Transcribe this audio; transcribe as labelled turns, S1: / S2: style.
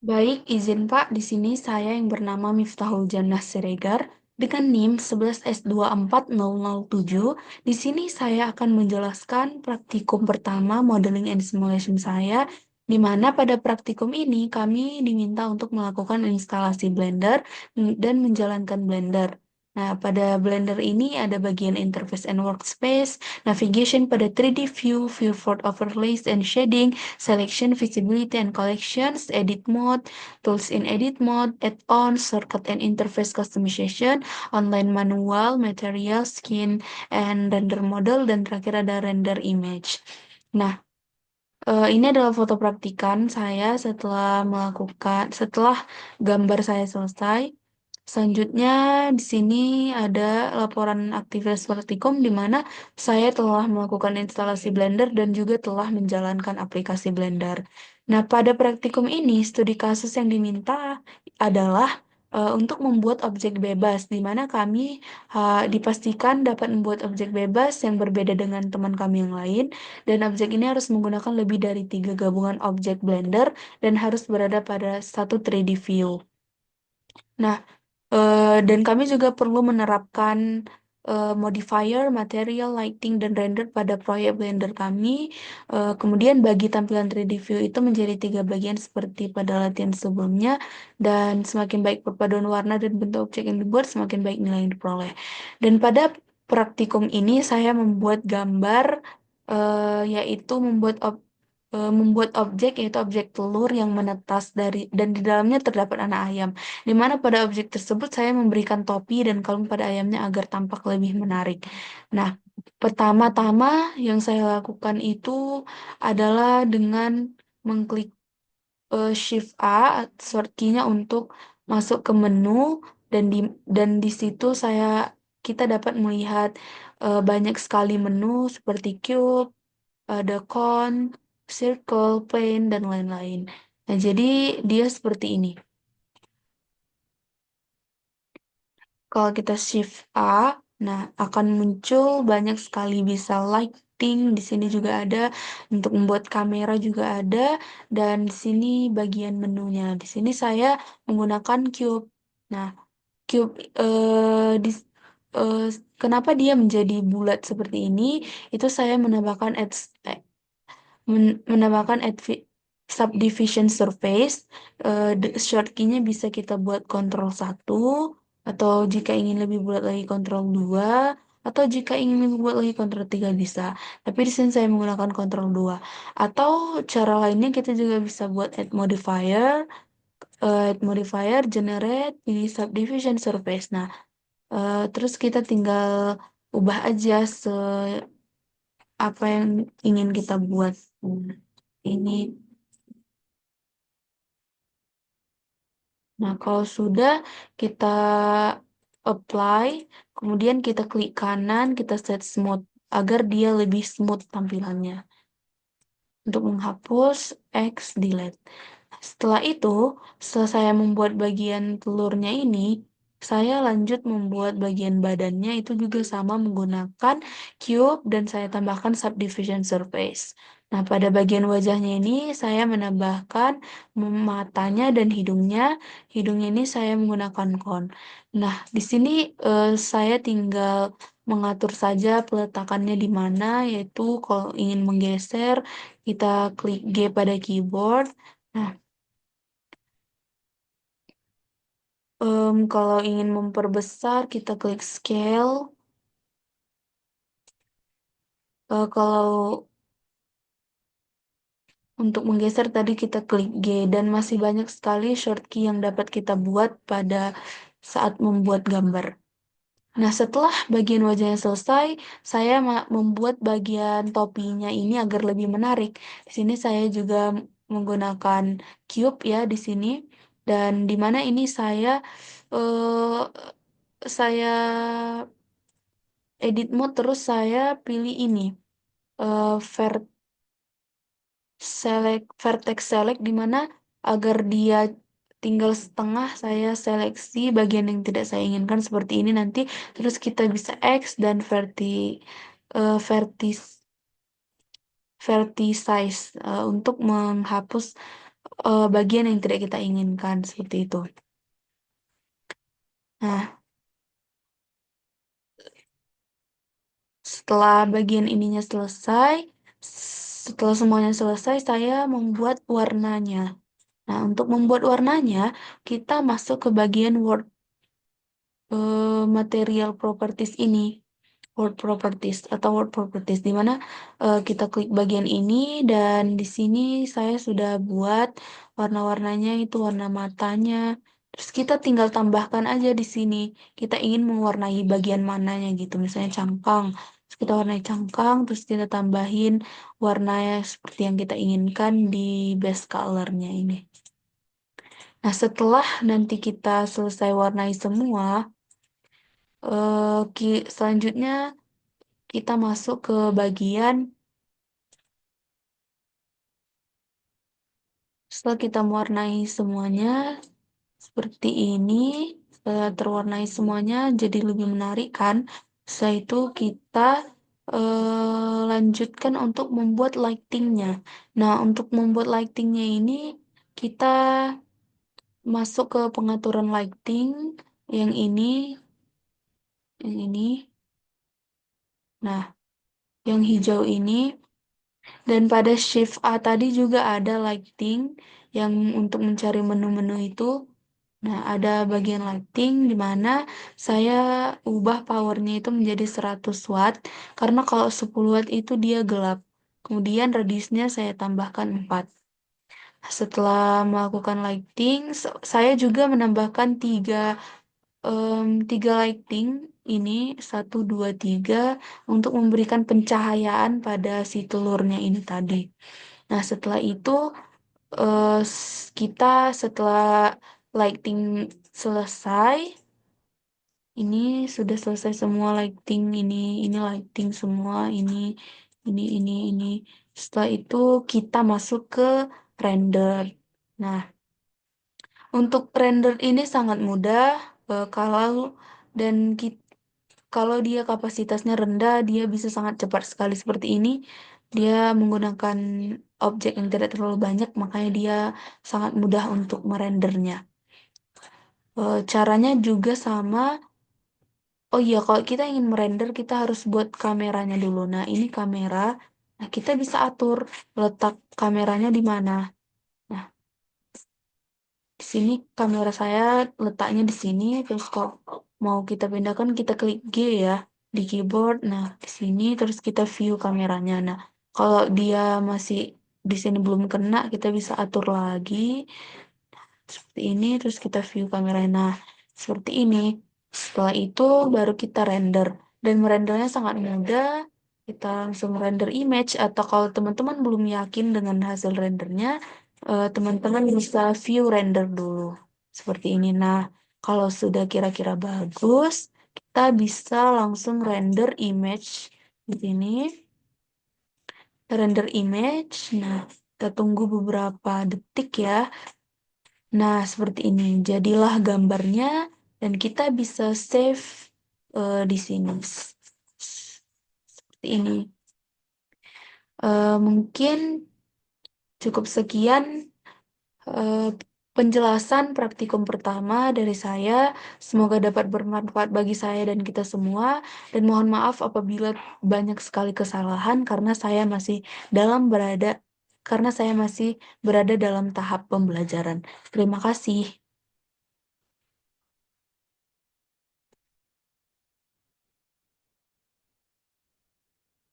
S1: Baik, izin Pak, di sini saya yang bernama Miftahul Jannah Siregar dengan NIM 11S24007. Di sini saya akan menjelaskan praktikum pertama modeling and simulation saya, di mana pada praktikum ini kami diminta untuk melakukan instalasi Blender dan menjalankan Blender. Nah, pada Blender ini ada bagian interface and workspace, navigation pada 3D view, viewport overlays and shading, selection, visibility and collections, edit mode, tools in edit mode, add-ons, shortcut and interface customization, online manual, material, skin, and render model, dan terakhir ada render image. Nah, ini adalah foto praktikan saya setelah gambar saya selesai. Selanjutnya, di sini ada laporan aktivitas praktikum di mana saya telah melakukan instalasi Blender dan juga telah menjalankan aplikasi Blender. Nah, pada praktikum ini, studi kasus yang diminta adalah untuk membuat objek bebas, di mana kami dipastikan dapat membuat objek bebas yang berbeda dengan teman kami yang lain, dan objek ini harus menggunakan lebih dari 3 gabungan objek Blender dan harus berada pada satu 3D view. Nah, dan kami juga perlu menerapkan modifier, material, lighting, dan render pada proyek Blender kami. Kemudian bagi tampilan 3D view itu menjadi 3 bagian seperti pada latihan sebelumnya, dan semakin baik perpaduan warna dan bentuk objek yang dibuat, semakin baik nilai yang diperoleh. Dan pada praktikum ini saya membuat gambar, yaitu membuat objek, yaitu objek telur yang menetas dan di dalamnya terdapat anak ayam, di mana pada objek tersebut saya memberikan topi dan kalung pada ayamnya agar tampak lebih menarik. Nah, pertama-tama yang saya lakukan itu adalah dengan mengklik Shift A, short key-nya untuk masuk ke menu, dan di situ kita dapat melihat banyak sekali menu seperti cube, ada cone, circle, plane, dan lain-lain. Nah, jadi dia seperti ini. Kalau kita shift A, nah akan muncul banyak sekali bisa lighting, di sini juga ada, untuk membuat kamera juga ada, dan di sini bagian menunya. Di sini saya menggunakan cube. Nah, cube di eh, kenapa dia menjadi bulat seperti ini? Itu saya menambahkan subdivision surface. Short key-nya bisa kita buat Ctrl 1, atau jika ingin lebih bulat lagi Ctrl 2, atau jika ingin lebih bulat lagi Ctrl 3 bisa. Tapi di sini saya menggunakan Ctrl 2. Atau cara lainnya kita juga bisa buat add modifier, generate, pilih subdivision surface. Nah, terus kita tinggal ubah aja apa yang ingin kita buat. Ini. Nah, kalau sudah kita apply, kemudian kita klik kanan, kita set smooth agar dia lebih smooth tampilannya. Untuk menghapus, X delete. Setelah itu, setelah saya membuat bagian telurnya ini, saya lanjut membuat bagian badannya, itu juga sama menggunakan cube dan saya tambahkan subdivision surface. Nah, pada bagian wajahnya ini saya menambahkan matanya dan hidungnya. Hidungnya ini saya menggunakan cone. Nah, di sini saya tinggal mengatur saja peletakannya di mana, yaitu kalau ingin menggeser, kita klik G pada keyboard. Nah, kalau ingin memperbesar, kita klik scale. Kalau untuk menggeser tadi kita klik G, dan masih banyak sekali shortcut yang dapat kita buat pada saat membuat gambar. Nah, setelah bagian wajahnya selesai, saya membuat bagian topinya ini agar lebih menarik. Di sini saya juga menggunakan cube ya di sini, dan di mana ini saya edit mode, terus saya pilih ini eh, ver- vertex select, di mana agar dia tinggal setengah, saya seleksi bagian yang tidak saya inginkan seperti ini nanti, terus kita bisa X dan eh, vertis vertisize untuk menghapus bagian yang tidak kita inginkan seperti itu. Nah, setelah bagian ininya selesai, setelah semuanya selesai, saya membuat warnanya. Nah, untuk membuat warnanya, kita masuk ke bagian Word Material Properties ini. Word Properties atau Word Properties di mana kita klik bagian ini dan di sini saya sudah buat warna-warnanya itu warna matanya. Terus kita tinggal tambahkan aja di sini. Kita ingin mewarnai bagian mananya gitu. Misalnya cangkang. Terus kita warnai cangkang, terus kita tambahin warnanya seperti yang kita inginkan di base colornya ini. Nah, setelah nanti kita selesai warnai semua, selanjutnya kita masuk ke bagian setelah kita mewarnai semuanya seperti ini, setelah terwarnai semuanya jadi lebih menarik kan. Setelah itu kita lanjutkan untuk membuat lightingnya. Nah, untuk membuat lightingnya ini kita masuk ke pengaturan lighting yang ini. Nah, yang hijau ini. Dan pada shift A tadi juga ada lighting yang untuk mencari menu-menu itu. Nah, ada bagian lighting di mana saya ubah powernya itu menjadi 100 watt karena kalau 10 watt itu dia gelap. Kemudian radiusnya saya tambahkan 4. Setelah melakukan lighting, saya juga menambahkan tiga lighting ini 1, 2, 3 untuk memberikan pencahayaan pada si telurnya ini tadi. Nah, setelah itu kita setelah lighting selesai, ini sudah selesai semua lighting ini lighting semua ini. Setelah itu kita masuk ke render. Nah, untuk render ini sangat mudah kalau dan kalau dia kapasitasnya rendah, dia bisa sangat cepat sekali seperti ini. Dia menggunakan objek yang tidak terlalu banyak, makanya dia sangat mudah untuk merendernya. Caranya juga sama. Oh iya, kalau kita ingin merender, kita harus buat kameranya dulu. Nah, ini kamera. Nah, kita bisa atur letak kameranya di mana. Nah, di sini kamera saya letaknya di sini. Terus kalau mau kita pindahkan, kita klik G ya di keyboard. Nah, di sini terus kita view kameranya. Nah, kalau dia masih di sini belum kena, kita bisa atur lagi seperti ini. Terus kita view kameranya. Nah, seperti ini. Setelah itu baru kita render. Dan merendernya sangat mudah. Kita langsung render image atau kalau teman-teman belum yakin dengan hasil rendernya, teman-teman bisa view render dulu. Seperti ini. Nah, kalau sudah kira-kira bagus, kita bisa langsung render image di sini. Render image. Nah, kita tunggu beberapa detik ya. Nah, seperti ini. Jadilah gambarnya dan kita bisa save di sini. Seperti ini. Mungkin cukup sekian eh, penjelasan praktikum pertama dari saya. Semoga dapat bermanfaat bagi saya dan kita semua. Dan mohon maaf apabila banyak sekali kesalahan karena saya masih berada dalam tahap pembelajaran. Terima kasih.